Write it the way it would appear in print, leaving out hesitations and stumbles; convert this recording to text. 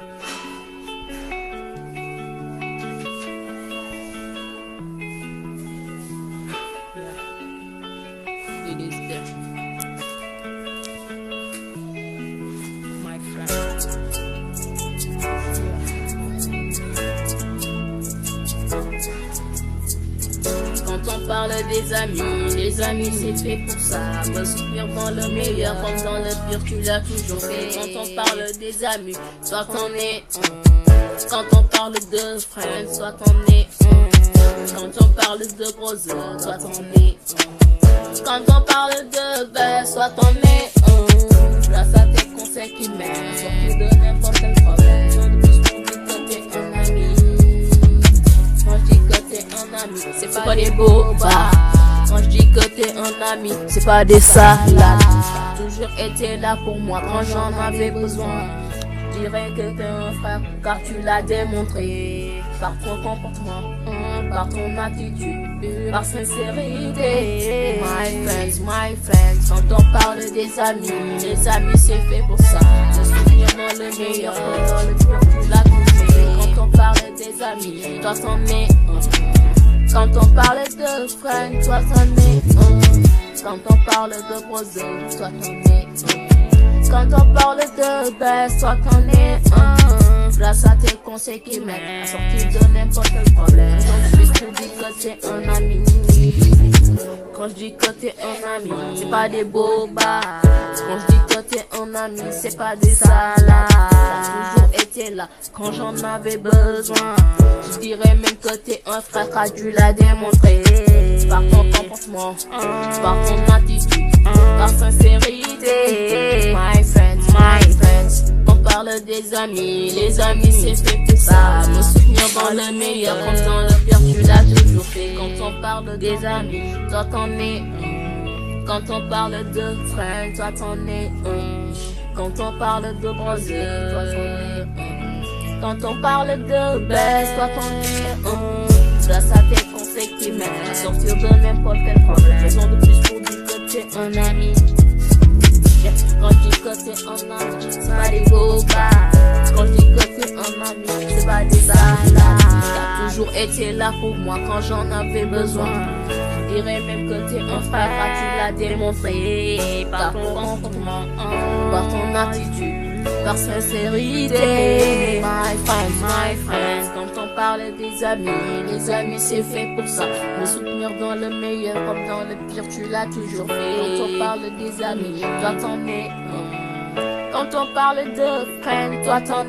It is there, my friend. Quand on parle des amis, les amis c'est fait pour ça. Me soutenir dans le meilleur comme dans le pire, tu l'as toujours fait. Quand on parle des amis, soit t'en es un. Quand on parle de friends, soit t'en es un. Quand on parle de brother, soit t'en es un. Quand on parle de best, soit t'en es un. Grâce à tes conseils qui m'aident, sortir de n'importe quel problème. De plus pour dire que t'es un ami. Quand je dis que t'es un ami, c'est pas des bobas. Quand je dis que t'es un ami, c'est pas des salades. T'as toujours été là pour moi quand j'en avais besoin. Je dirais que t'es un frère car tu l'as démontré. Par ton comportement, par ton attitude, par sincérité. My friends, quand on parle des amis, les amis c'est fait pour ça. Se souvenir dans le meilleur, dans le pire tu l'as toujours fait. Quand on parle des amis, toi t'en es un. Quand on parle de friends, toi t'en es un. Quand on parle de brother, toi t'en es un. Quand on parle de best, toi t'en es un. Grâce à tes conseils qui m'aident à sortir de n'importe quel problème. Donc je te dis que t'es un ami. Quand je dis que t'es un ami, c'est pas des bobas. Quand je dis que t'es un ami, c'est pas des salades. T'as toujours été là quand j'en avais besoin. Je dirais même que t'es un frère car tu l'as démontré. Par ton comportement, par ton attitude, par sincérité. My friends, on parle des amis, les amis c'est fait pour ça. Me soutenir dans le meilleur comme dans le pire, tu l'as toujours fait. Quand on parle des amis, toi t'en es un. Quand on parle de friends, toi t'en es un. Quand on parle de brother, toi t'en es un. Quand on parle de best, toi t'en es un. Grâce à tes conseils qui m'aident à sortir de n'importe quel problème. Raison de plus pour dire que t'es un ami. Quand je dis que t'es un ami, c'est pas des bobas. Quand je dis que t'es un ami, c'est pas des salades. T'as toujours été là pour moi quand j'en avais besoin. Je dirais même que t'es un frère, car tu l'as démontré. Par ton comportement, par ton attitude, par sincérité. My friends, quand on parle des amis, les amis c'est fait pour ça. Me soutenir dans le meilleur comme dans le pire, tu l'as toujours fait. Quand on parle des amis, toi t'en es un. Quand on parle de friends, toi t'en